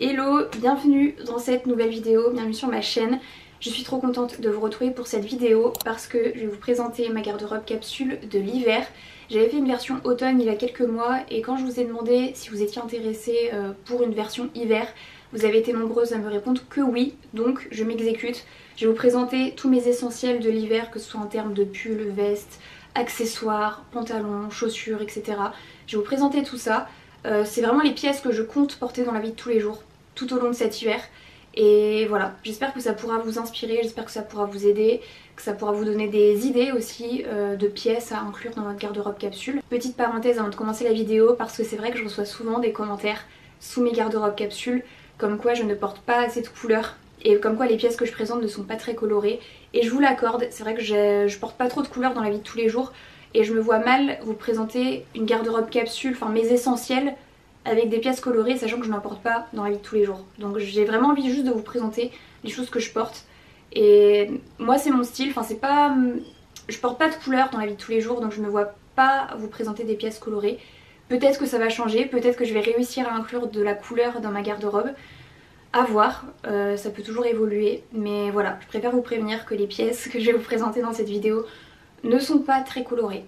Hello, bienvenue dans cette nouvelle vidéo, bienvenue sur ma chaîne. Je suis trop contente de vous retrouver pour cette vidéo parce que je vais vous présenter ma garde-robe capsule de l'hiver. J'avais fait une version automne il y a quelques mois et quand je vous ai demandé si vous étiez intéressés pour une version hiver, vous avez été nombreuses à me répondre que oui, donc je m'exécute. Je vais vous présenter tous mes essentiels de l'hiver, que ce soit en termes de pulls, vestes, accessoires, pantalons, chaussures, etc. Je vais vous présenter tout ça. C'est vraiment les pièces que je compte porter dans la vie de tous les jours, tout au long de cet hiver. Et voilà, j'espère que ça pourra vous inspirer, j'espère que ça pourra vous aider, que ça pourra vous donner des idées aussi de pièces à inclure dans votre garde-robe capsule. Petite parenthèse avant de commencer la vidéo, parce que c'est vrai que je reçois souvent des commentaires sous mes garde-robes capsules, comme quoi je ne porte pas assez de couleurs et comme quoi les pièces que je présente ne sont pas très colorées. Et je vous l'accorde, c'est vrai que je porte pas trop de couleurs dans la vie de tous les jours et je me vois mal vous présenter une garde-robe capsule, enfin mes essentiels, avec des pièces colorées, sachant que je n'en porte pas dans la vie de tous les jours. Donc j'ai vraiment envie juste de vous présenter les choses que je porte. Et moi c'est mon style, enfin c'est pas... Je porte pas de couleurs dans la vie de tous les jours, donc je ne me vois pas vous présenter des pièces colorées. Peut-être que ça va changer, peut-être que je vais réussir à inclure de la couleur dans ma garde-robe. À voir, ça peut toujours évoluer, mais voilà, je préfère vous prévenir que les pièces que je vais vous présenter dans cette vidéo ne sont pas très colorées.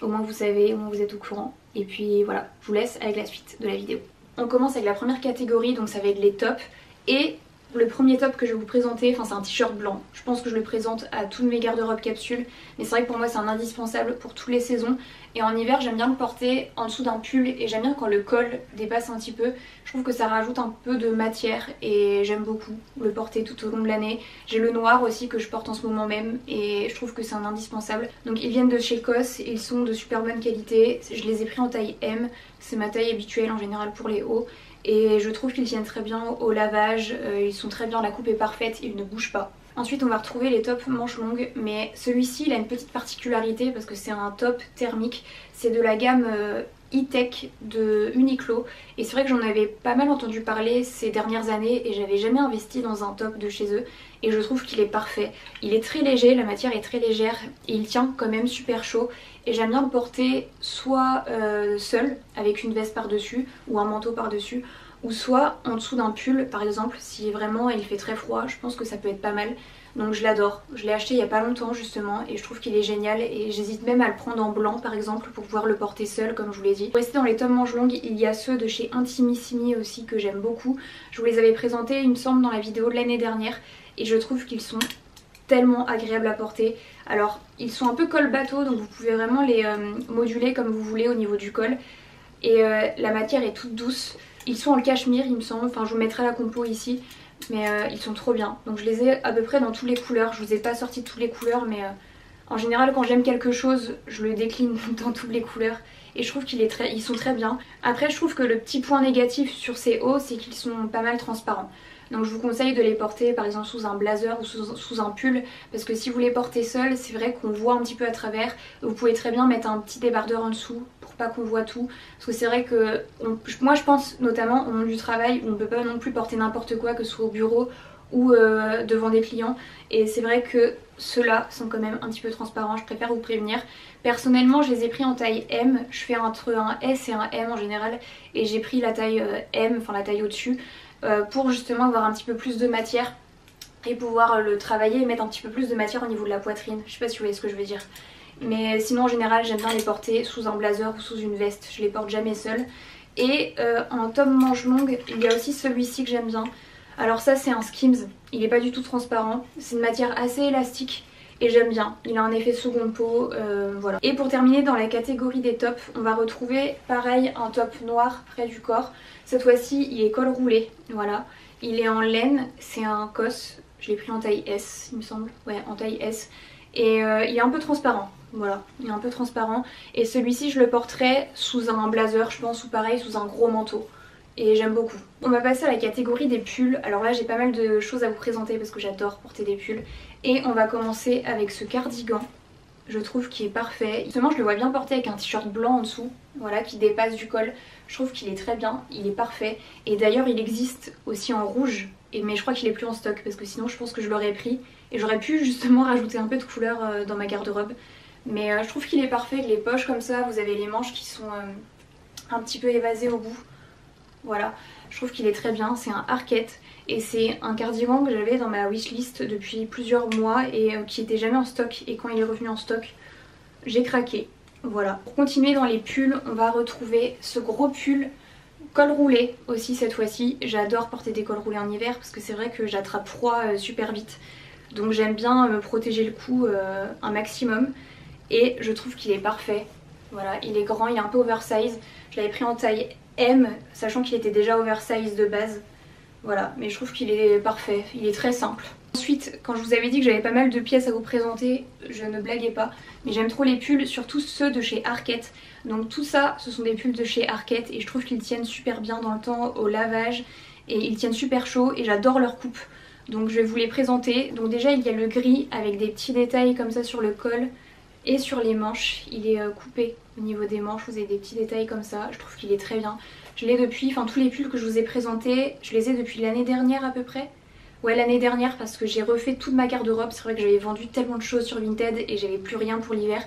Au moins vous savez, au moins vous êtes au courant. Et puis voilà, je vous laisse avec la suite de la vidéo. On commence avec la première catégorie, donc ça va être les tops. Et le premier top que je vais vous présenter, enfin c'est un t-shirt blanc. Je pense que je le présente à toutes mes garde-robes capsules. Mais c'est vrai que pour moi c'est un indispensable pour toutes les saisons. Et en hiver j'aime bien le porter en dessous d'un pull. Et j'aime bien quand le col dépasse un petit peu. Je trouve que ça rajoute un peu de matière. Et j'aime beaucoup le porter tout au long de l'année. J'ai le noir aussi que je porte en ce moment même. Et je trouve que c'est un indispensable. Donc ils viennent de chez COS. Ils sont de super bonne qualité. Je les ai pris en taille M. C'est ma taille habituelle en général pour les hauts. Et je trouve qu'ils tiennent très bien au lavage, ils sont très bien, la coupe est parfaite, ils ne bougent pas. Ensuite on va retrouver les tops manches longues, mais celui-ci il a une petite particularité parce que c'est un top thermique, c'est de la gamme e-tech de Uniqlo et c'est vrai que j'en avais pas mal entendu parler ces dernières années et j'avais jamais investi dans un top de chez eux et je trouve qu'il est parfait. Il est très léger, la matière est très légère et il tient quand même super chaud et j'aime bien le porter soit seul avec une veste par dessus ou un manteau par dessus ou soit en dessous d'un pull par exemple si vraiment il fait très froid, je pense que ça peut être pas mal. Donc je l'adore, je l'ai acheté il y a pas longtemps justement et je trouve qu'il est génial et j'hésite même à le prendre en blanc par exemple pour pouvoir le porter seul comme je vous l'ai dit. Pour rester dans les tops manches longues, il y a ceux de chez Intimissimi aussi que j'aime beaucoup. Je vous les avais présentés il me semble dans la vidéo de l'année dernière et je trouve qu'ils sont tellement agréables à porter. Alors ils sont un peu col bateau donc vous pouvez vraiment les moduler comme vous voulez au niveau du col et la matière est toute douce. Ils sont en cachemire il me semble, enfin je vous mettrai la compo ici. Mais ils sont trop bien. Donc je les ai à peu près dans toutes les couleurs. Je vous ai pas sorti toutes les couleurs mais en général quand j'aime quelque chose je le décline dans toutes les couleurs. Et je trouve ils sont très bien. Après je trouve que le petit point négatif sur ces hauts c'est qu'ils sont pas mal transparents. Donc je vous conseille de les porter par exemple sous un blazer ou sous un pull. Parce que si vous les portez seuls c'est vrai qu'on voit un petit peu à travers. Vous pouvez très bien mettre un petit débardeur en dessous pour pas qu'on voit tout. Parce que c'est vrai que moi je pense notamment au monde du travail où on ne peut pas non plus porter n'importe quoi que ce soit au bureau ou devant des clients. Et c'est vrai que ceux-là sont quand même un petit peu transparents, je préfère vous prévenir. Personnellement je les ai pris en taille M, je fais entre un S et un M en général. Et j'ai pris la taille M, enfin la taille au-dessus. Pour justement avoir un petit peu plus de matière et pouvoir le travailler et mettre un petit peu plus de matière au niveau de la poitrine. Je sais pas si vous voyez ce que je veux dire. Mais sinon en général j'aime bien les porter sous un blazer ou sous une veste, je les porte jamais seule. Et en top manche longue il y a aussi celui-ci que j'aime bien. Alors ça c'est un Skims, il est pas du tout transparent, c'est une matière assez élastique et j'aime bien, il a un effet seconde peau, voilà. Et pour terminer dans la catégorie des tops, on va retrouver pareil un top noir près du corps. Cette fois-ci il est col roulé, voilà. Il est en laine, c'est un COS, je l'ai pris en taille S il me semble, ouais en taille S. Et il est un peu transparent, voilà, il est un peu transparent. Et celui-ci je le porterai sous un blazer je pense ou pareil sous un gros manteau. Et j'aime beaucoup. On va passer à la catégorie des pulls. Alors là j'ai pas mal de choses à vous présenter parce que j'adore porter des pulls. Et on va commencer avec ce cardigan. Je trouve qu'il est parfait. Justement je le vois bien porter avec un t-shirt blanc en dessous, voilà, qui dépasse du col. Je trouve qu'il est très bien, il est parfait. Et d'ailleurs il existe aussi en rouge. Mais je crois qu'il est plus en stock parce que sinon je pense que je l'aurais pris. Et j'aurais pu justement rajouter un peu de couleur dans ma garde-robe. Mais je trouve qu'il est parfait avec les poches comme ça. Vous avez les manches qui sont un petit peu évasées au bout. Voilà, Je trouve qu'il est très bien, c'est un Arket et c'est un cardigan que j'avais dans ma wishlist depuis plusieurs mois et qui était jamais en stock, et quand il est revenu en stock, j'ai craqué. Voilà. Pour continuer dans les pulls, on va retrouver ce gros pull col roulé aussi cette fois-ci. J'adore porter des cols roulés en hiver parce que c'est vrai que j'attrape froid super vite. Donc j'aime bien me protéger le cou un maximum et je trouve qu'il est parfait. Voilà, il est grand, il est un peu oversize. Je l'avais pris en taille M, sachant qu'il était déjà oversize de base. Voilà, mais je trouve qu'il est parfait, il est très simple. Ensuite, quand je vous avais dit que j'avais pas mal de pièces à vous présenter, je ne blaguais pas, mais j'aime trop les pulls, surtout ceux de chez Arket. Donc tout ça, ce sont des pulls de chez Arket et je trouve qu'ils tiennent super bien dans le temps au lavage et ils tiennent super chaud et j'adore leur coupe. Donc je vais vous les présenter. Donc déjà il y a le gris avec des petits détails comme ça sur le col et sur les manches. Il est coupé au niveau des manches, vous avez des petits détails comme ça, je trouve qu'il est très bien. Je l'ai depuis, enfin tous les pulls que je vous ai présentés, je les ai depuis l'année dernière à peu près. Ouais, l'année dernière parce que j'ai refait toute ma garde-robe. C'est vrai que j'avais vendu tellement de choses sur Vinted et j'avais plus rien pour l'hiver.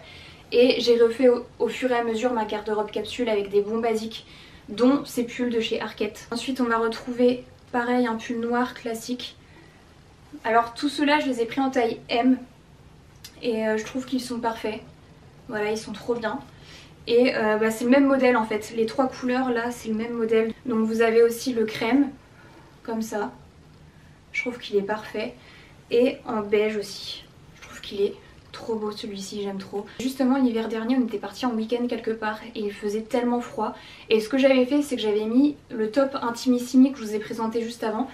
Et j'ai refait au fur et à mesure ma garde-robe capsule avec des bons basiques, dont ces pulls de chez Arket. Ensuite on va retrouver pareil un pull noir classique. Alors tous ceux-là je les ai pris en taille M et je trouve qu'ils sont parfaits. Voilà, ils sont trop bien. Et c'est le même modèle en fait, les trois couleurs là c'est le même modèle. Donc vous avez aussi le crème, comme ça. Je trouve qu'il est parfait. Et en beige aussi. Je trouve qu'il est trop beau celui-ci, j'aime trop. Justement l'hiver dernier on était parti en week-end quelque part et il faisait tellement froid. Et ce que j'avais fait c'est que j'avais mis le top Intimissimi que je vous ai présenté juste avant.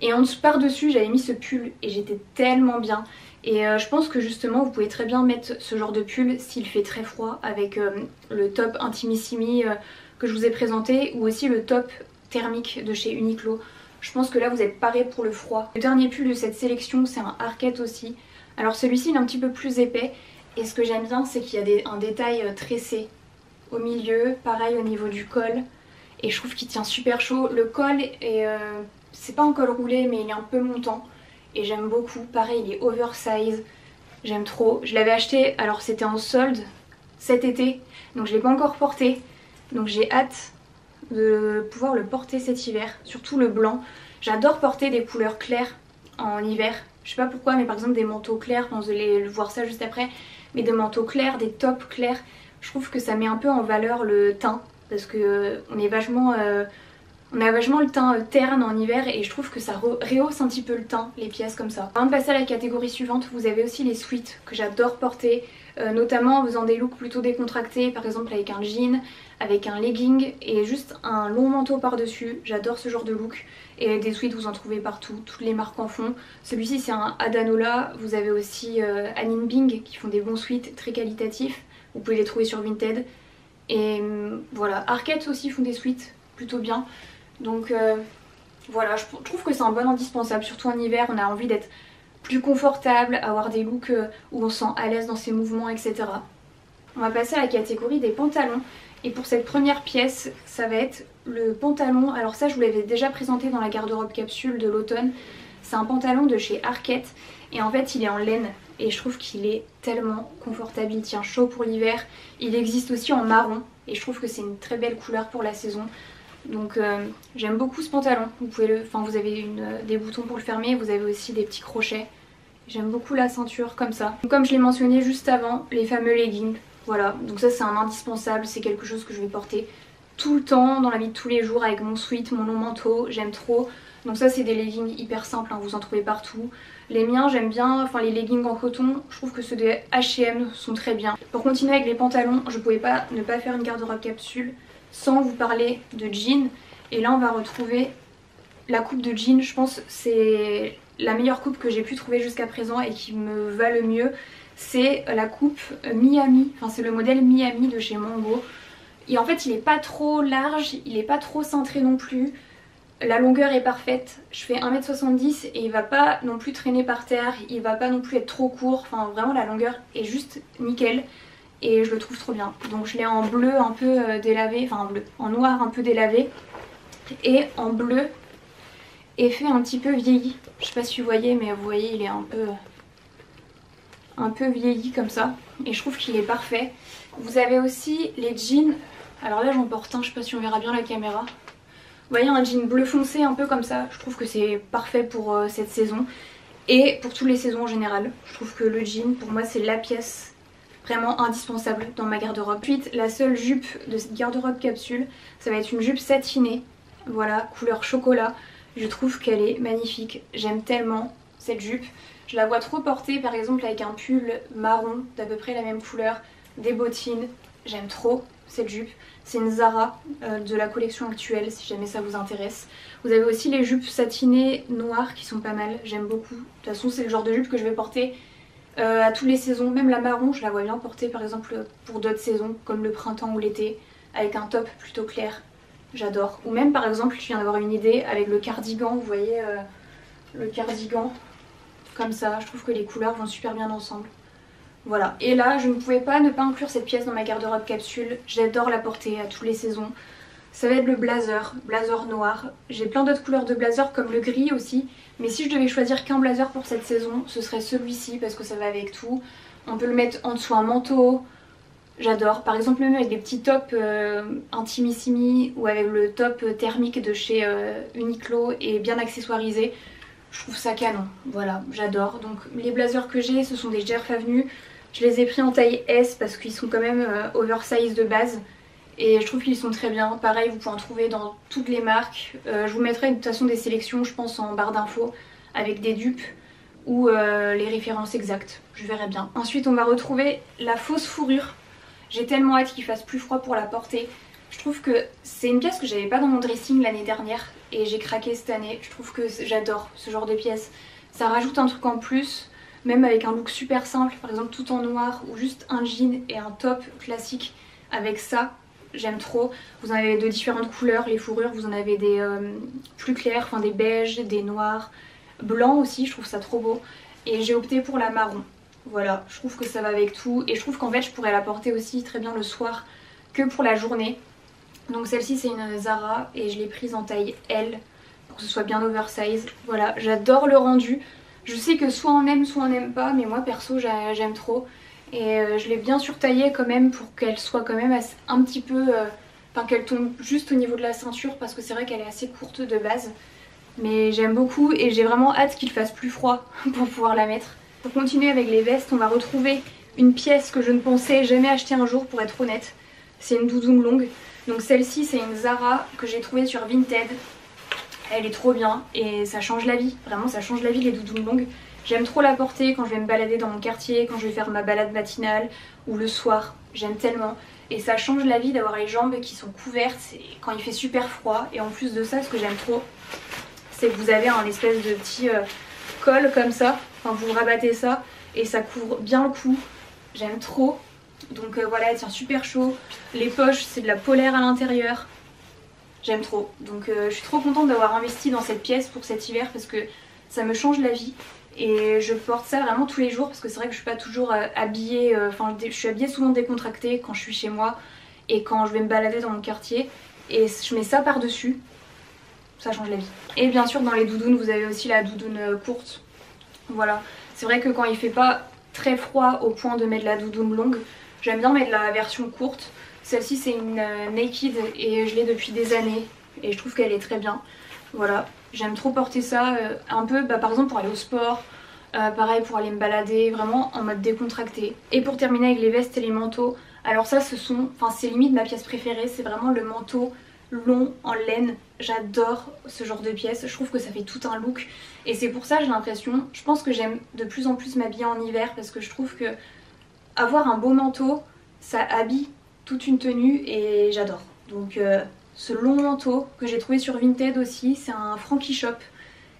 Et par-dessus j'avais mis ce pull et j'étais tellement bien. Et je pense que justement vous pouvez très bien mettre ce genre de pull s'il fait très froid avec le top Intimissimi que je vous ai présenté ou aussi le top thermique de chez Uniqlo. Je pense que là vous êtes parés pour le froid. Le dernier pull de cette sélection c'est un Arket aussi. Alors celui-ci il est un petit peu plus épais et ce que j'aime bien c'est qu'il y a un détail tressé au milieu, pareil au niveau du col. Et je trouve qu'il tient super chaud. Le col est, c'est pas un col roulé mais il est un peu montant. Et j'aime beaucoup, pareil il est oversize, j'aime trop. Je l'avais acheté, alors c'était en solde cet été, donc je l'ai pas encore porté. Donc j'ai hâte de pouvoir le porter cet hiver, surtout le blanc. J'adore porter des couleurs claires en hiver, je sais pas pourquoi, mais par exemple des manteaux clairs, vous allez le voir ça juste après, mais des manteaux clairs, des tops clairs, je trouve que ça met un peu en valeur le teint, parce que on a vachement le teint terne en hiver et je trouve que ça rehausse un petit peu le teint, les pièces comme ça. Avant de passer à la catégorie suivante, vous avez aussi les sweats que j'adore porter, notamment en faisant des looks plutôt décontractés, par exemple avec un jean, avec un legging et juste un long manteau par-dessus. J'adore ce genre de look et des sweats vous en trouvez partout, toutes les marques en font. Celui-ci c'est un Adanola, vous avez aussi Anine Bing qui font des bons sweats très qualitatifs, vous pouvez les trouver sur Vinted. Et voilà, Arket aussi font des sweats plutôt bien. Donc voilà, je trouve que c'est un bon indispensable, surtout en hiver, on a envie d'être plus confortable, avoir des looks où on se sent à l'aise dans ses mouvements, etc. On va passer à la catégorie des pantalons. Et pour cette première pièce, ça va être le pantalon. Alors ça, je vous l'avais déjà présenté dans la garde-robe capsule de l'automne. C'est un pantalon de chez Arket. Et en fait, il est en laine. Et je trouve qu'il est tellement confortable. Il tient chaud pour l'hiver. Il existe aussi en marron. Et je trouve que c'est une très belle couleur pour la saison. Donc j'aime beaucoup ce pantalon. Vous avez des boutons pour le fermer. Vous avez aussi des petits crochets. J'aime beaucoup la ceinture comme ça. Comme je l'ai mentionné juste avant, les fameux leggings. Voilà, donc ça c'est un indispensable, c'est quelque chose que je vais porter tout le temps dans la vie de tous les jours avec mon sweat, mon long manteau, j'aime trop. Donc ça c'est des leggings hyper simples, hein, vous en trouvez partout. Les miens j'aime bien, enfin les leggings en coton, je trouve que ceux de H&M sont très bien. Pour continuer avec les pantalons, je pouvais pas ne pas faire une garde-robe capsule sans vous parler de jeans. Et là on va retrouver la coupe de jean, je pense c'est la meilleure coupe que j'ai pu trouver jusqu'à présent et qui me va le mieux. C'est la coupe Miami, enfin c'est le modèle Miami de chez Mango. Et en fait il est pas trop large, il est pas trop cintré non plus. La longueur est parfaite, je fais 1m70 et il va pas non plus traîner par terre, il va pas non plus être trop court. Enfin vraiment la longueur est juste nickel et je le trouve trop bien. Donc je l'ai en bleu un peu délavé, enfin en bleu, en noir un peu délavé et en bleu effet un petit peu vieilli. Je sais pas si vous voyez mais vous voyez il est un peu vieilli comme ça et je trouve qu'il est parfait. Vous avez aussi les jeans, alors là j'en porte un, je sais pas si on verra bien la caméra. Vous voyez, un jean bleu foncé un peu comme ça, je trouve que c'est parfait pour cette saison. Et pour toutes les saisons en général. Je trouve que le jean, pour moi, c'est la pièce vraiment indispensable dans ma garde-robe. Ensuite, la seule jupe de cette garde-robe capsule, ça va être une jupe satinée. Voilà, couleur chocolat. Je trouve qu'elle est magnifique. J'aime tellement cette jupe. Je la vois trop portée par exemple avec un pull marron d'à peu près la même couleur, des bottines. J'aime trop cette jupe. C'est une Zara de la collection actuelle si jamais ça vous intéresse. Vous avez aussi les jupes satinées noires qui sont pas mal. J'aime beaucoup. De toute façon c'est le genre de jupe que je vais porter à toutes les saisons. Même la marron je la vois bien porter par exemple pour d'autres saisons comme le printemps ou l'été avec un top plutôt clair. J'adore. Ou même par exemple je viens d'avoir une idée avec le cardigan. Vous voyez le cardigan comme ça. Je trouve que les couleurs vont super bien ensemble. Voilà, et là je ne pouvais pas ne pas inclure cette pièce dans ma garde-robe capsule. J'adore la porter à toutes les saisons. Ça va être le blazer noir. J'ai plein d'autres couleurs de blazer comme le gris aussi. Mais si je devais choisir qu'un blazer pour cette saison, ce serait celui-ci parce que ça va avec tout. On peut le mettre en dessous un manteau. J'adore. Par exemple même avec des petits tops intimissimi ou avec le top thermique de chez Uniqlo et bien accessoirisé. Je trouve ça canon. Voilà, j'adore. Donc les blazers que j'ai, ce sont des Jerf Avenue. Je les ai pris en taille S parce qu'ils sont quand même oversize de base. Et je trouve qu'ils sont très bien. Pareil, vous pouvez en trouver dans toutes les marques. Je vous mettrai de toute façon des sélections, je pense, en barre d'infos avec des dupes ou les références exactes. Je verrai bien. Ensuite, on va retrouver la fausse fourrure. J'ai tellement hâte qu'il fasse plus froid pour la porter. Je trouve que c'est une pièce que j'avais pas dans mon dressing l'année dernière et j'ai craqué cette année. Je trouve que j'adore ce genre de pièce. Ça rajoute un truc en plus. Même avec un look super simple, par exemple tout en noir ou juste un jean et un top classique avec ça, j'aime trop. Vous en avez de différentes couleurs, les fourrures, vous en avez des plus claires, enfin des beiges, des noirs, blancs aussi, je trouve ça trop beau. Et j'ai opté pour la marron. Voilà, je trouve que ça va avec tout et je trouve qu'en fait je pourrais la porter aussi très bien le soir que pour la journée. Donc celle-ci c'est une Zara et je l'ai prise en taille L pour que ce soit bien oversize. Voilà, j'adore le rendu. Je sais que soit on aime soit on n'aime pas, mais moi perso j'aime trop. Et je l'ai bien surtaillée quand même pour qu'elle soit quand même un petit peu... Enfin qu'elle tombe juste au niveau de la ceinture parce que c'est vrai qu'elle est assez courte de base. Mais j'aime beaucoup et j'ai vraiment hâte qu'il fasse plus froid pour pouvoir la mettre. Pour continuer avec les vestes, on va retrouver une pièce que je ne pensais jamais acheter un jour pour être honnête. C'est une doudoune longue. Donc celle-ci c'est une Zara que j'ai trouvée sur Vinted. Elle est trop bien et ça change la vie, vraiment ça change la vie les doudounes longues. J'aime trop la porter quand je vais me balader dans mon quartier, quand je vais faire ma balade matinale ou le soir, j'aime tellement. Et ça change la vie d'avoir les jambes qui sont couvertes quand il fait super froid. Et en plus de ça, ce que j'aime trop, c'est que vous avez un espèce de petit col comme ça, enfin vous rabattez ça et ça couvre bien le cou, j'aime trop. Donc voilà, elle tient super chaud, les poches c'est de la polaire à l'intérieur. J'aime trop, donc je suis trop contente d'avoir investi dans cette pièce pour cet hiver parce que ça me change la vie et je porte ça vraiment tous les jours parce que c'est vrai que je suis pas toujours habillée, enfin je suis habillée souvent décontractée quand je suis chez moi et quand je vais me balader dans mon quartier et je mets ça par dessus, ça change la vie. Et bien sûr dans les doudounes vous avez aussi la doudoune courte, voilà, c'est vrai que quand il fait pas très froid au point de mettre la doudoune longue, j'aime bien mettre la version courte. Celle-ci c'est une Naked et je l'ai depuis des années et je trouve qu'elle est très bien. Voilà, j'aime trop porter ça un peu par exemple pour aller au sport, pareil pour aller me balader, vraiment en mode décontracté. Et pour terminer avec les vestes et les manteaux, alors ça c'est limite ma pièce préférée, c'est vraiment le manteau long en laine. J'adore ce genre de pièce, je trouve que ça fait tout un look et c'est pour ça j'ai l'impression, je pense que j'aime de plus en plus m'habiller en hiver parce que je trouve que avoir un beau manteau ça habille toute une tenue et j'adore. Donc ce long manteau que j'ai trouvé sur Vinted aussi, c'est un Frankie Shop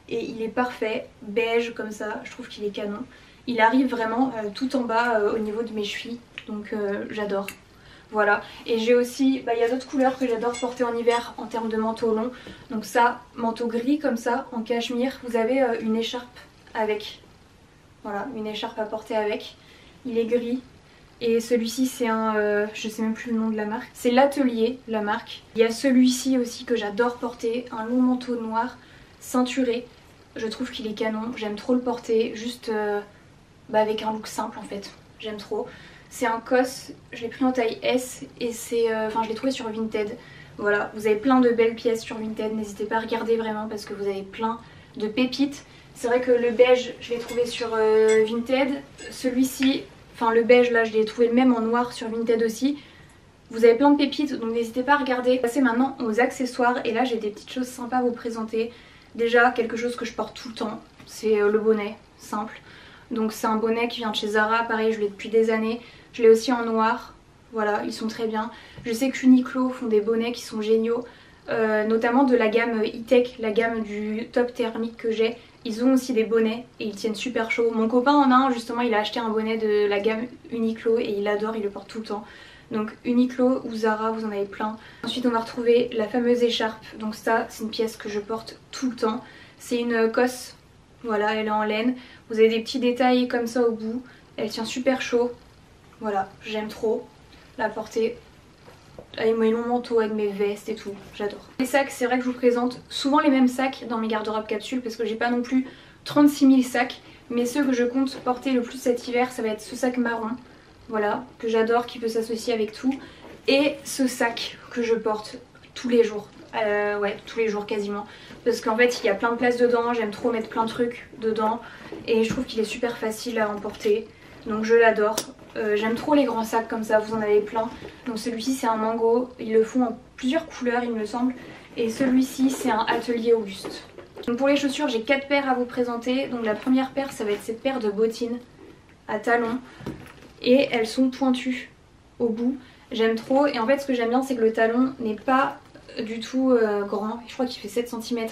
et il est parfait, beige comme ça, je trouve qu'il est canon. Il arrive vraiment tout en bas au niveau de mes chevilles, donc j'adore. Voilà, et j'ai aussi, il y a d'autres couleurs que j'adore porter en hiver en termes de manteau long. Donc ça, manteau gris comme ça, en cachemire, vous avez une écharpe avec. Voilà, une écharpe à porter avec. Il est gris. Et celui-ci c'est un, je sais même plus le nom de la marque, c'est l'Atelier, la marque. Il y a celui-ci aussi que j'adore porter, un long manteau noir, ceinturé. Je trouve qu'il est canon, j'aime trop le porter, juste avec un look simple en fait, j'aime trop. C'est un COS, je l'ai pris en taille S et c'est, je l'ai trouvé sur Vinted. Voilà, vous avez plein de belles pièces sur Vinted, n'hésitez pas à regarder vraiment parce que vous avez plein de pépites. C'est vrai que le beige, je l'ai trouvé sur Vinted. Celui-ci, enfin le beige là, je l'ai trouvé le même en noir sur Vinted aussi. Vous avez plein de pépites, donc n'hésitez pas à regarder. Passer maintenant aux accessoires et là j'ai des petites choses sympas à vous présenter. Déjà quelque chose que je porte tout le temps, c'est le bonnet, simple. Donc c'est un bonnet qui vient de chez Zara, pareil je l'ai depuis des années. Je l'ai aussi en noir. Voilà, ils sont très bien. Je sais qu'Uniqlo font des bonnets qui sont géniaux, notamment de la gamme E-Tech, la gamme du top thermique que j'ai. Ils ont aussi des bonnets et ils tiennent super chaud. Mon copain en a un, justement, il a acheté un bonnet de la gamme Uniqlo et il adore, il le porte tout le temps. Donc Uniqlo ou Zara, vous en avez plein. Ensuite on va retrouver la fameuse écharpe. Donc ça, c'est une pièce que je porte tout le temps. C'est une cosse, voilà, elle est en laine. Vous avez des petits détails comme ça au bout. Elle tient super chaud. Voilà, j'aime trop la porter avec mes longs manteaux, avec mes vestes et tout, j'adore. Les sacs, c'est vrai que je vous présente souvent les mêmes sacs dans mes garde-robes capsules parce que j'ai pas non plus 36 000 sacs, mais ceux que je compte porter le plus cet hiver, ça va être ce sac marron, voilà, que j'adore, qui peut s'associer avec tout, et ce sac que je porte tous les jours. Ouais, tous les jours quasiment, parce qu'en fait il y a plein de place dedans, j'aime trop mettre plein de trucs dedans et je trouve qu'il est super facile à emporter, donc je l'adore. J'aime trop les grands sacs comme ça, vous en avez plein. Donc celui-ci c'est un mango, ils le font en plusieurs couleurs il me semble, et celui-ci c'est un atelier Auguste. Donc pour les chaussures j'ai 4 paires à vous présenter. Donc la première paire ça va être cette paire de bottines à talons et elles sont pointues au bout, j'aime trop. Et en fait ce que j'aime bien c'est que le talon n'est pas du tout grand, je crois qu'il fait 7 cm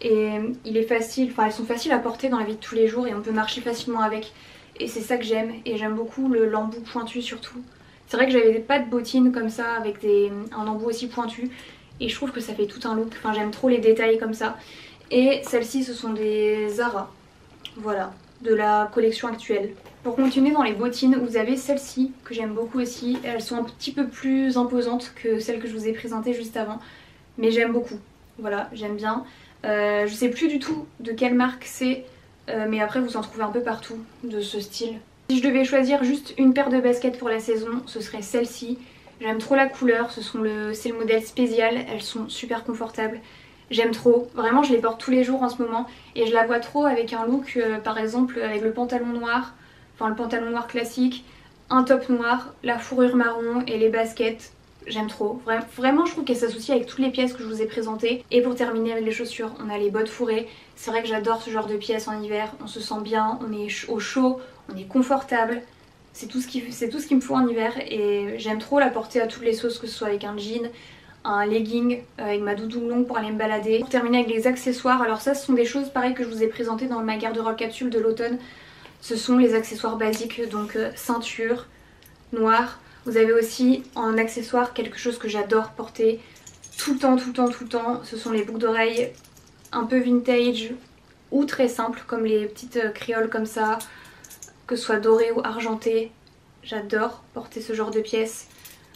et il est facile, enfin elles sont faciles à porter dans la vie de tous les jours et on peut marcher facilement avec. Et c'est ça que j'aime, et j'aime beaucoup l'embout pointu surtout. C'est vrai que j'avais pas de bottines comme ça avec un embout aussi pointu et je trouve que ça fait tout un look, enfin j'aime trop les détails comme ça. Et celles-ci ce sont des Zara, voilà, de la collection actuelle. Pour continuer dans les bottines, vous avez celles-ci que j'aime beaucoup aussi. Elles sont un petit peu plus imposantes que celles que je vous ai présentées juste avant, mais j'aime beaucoup, voilà, j'aime bien. Je sais plus du tout de quelle marque c'est. Mais après vous en trouvez un peu partout de ce style. Si je devais choisir juste une paire de baskets pour la saison, ce serait celle-ci. J'aime trop la couleur, c'est le modèle spécial, elles sont super confortables. J'aime trop, vraiment je les porte tous les jours en ce moment et je la vois trop avec un look par exemple avec le pantalon noir, enfin le pantalon noir classique, un top noir, la fourrure marron et les baskets. J'aime trop, vraiment je trouve qu'elle s'associe avec toutes les pièces que je vous ai présentées. Et pour terminer avec les chaussures, on a les bottes fourrées. C'est vrai que j'adore ce genre de pièces en hiver, on se sent bien, on est au chaud, on est confortable. C'est tout ce qu'il me faut en hiver et j'aime trop la porter à toutes les sauces, que ce soit avec un jean, un legging, avec ma doudoune longue pour aller me balader. Pour terminer avec les accessoires, alors ça ce sont des choses pareilles que je vous ai présentées dans ma garde-robe capsule de l'automne. Ce sont les accessoires basiques, donc ceinture, noire. Vous avez aussi en accessoire quelque chose que j'adore porter tout le temps, tout le temps, tout le temps. Ce sont les boucles d'oreilles un peu vintage ou très simples comme les petites créoles comme ça, que ce soit dorées ou argentées. J'adore porter ce genre de pièces.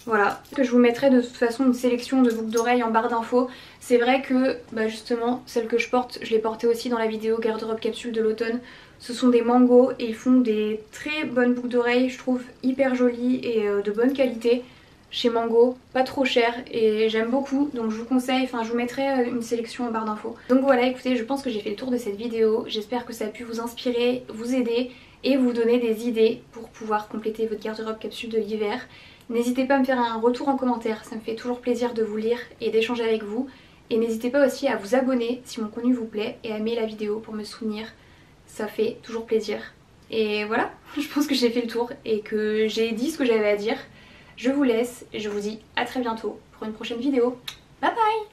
Voilà, que je vous mettrai de toute façon une sélection de boucles d'oreilles en barre d'infos. C'est vrai que justement celles que je porte, je les portais aussi dans la vidéo garde-robe capsule de l'automne. Ce sont des Mango et ils font des très bonnes boucles d'oreilles, je trouve hyper jolies et de bonne qualité chez Mango, pas trop cher et j'aime beaucoup, donc je vous conseille, enfin je vous mettrai une sélection en barre d'infos. Donc voilà, écoutez, je pense que j'ai fait le tour de cette vidéo, j'espère que ça a pu vous inspirer, vous aider et vous donner des idées pour pouvoir compléter votre garde-robe capsule de l'hiver. N'hésitez pas à me faire un retour en commentaire, ça me fait toujours plaisir de vous lire et d'échanger avec vous. Et n'hésitez pas aussi à vous abonner si mon contenu vous plaît et à aimer la vidéo pour me soutenir. Ça fait toujours plaisir. Et voilà, je pense que j'ai fait le tour et que j'ai dit ce que j'avais à dire. Je vous laisse et je vous dis à très bientôt pour une prochaine vidéo. Bye bye!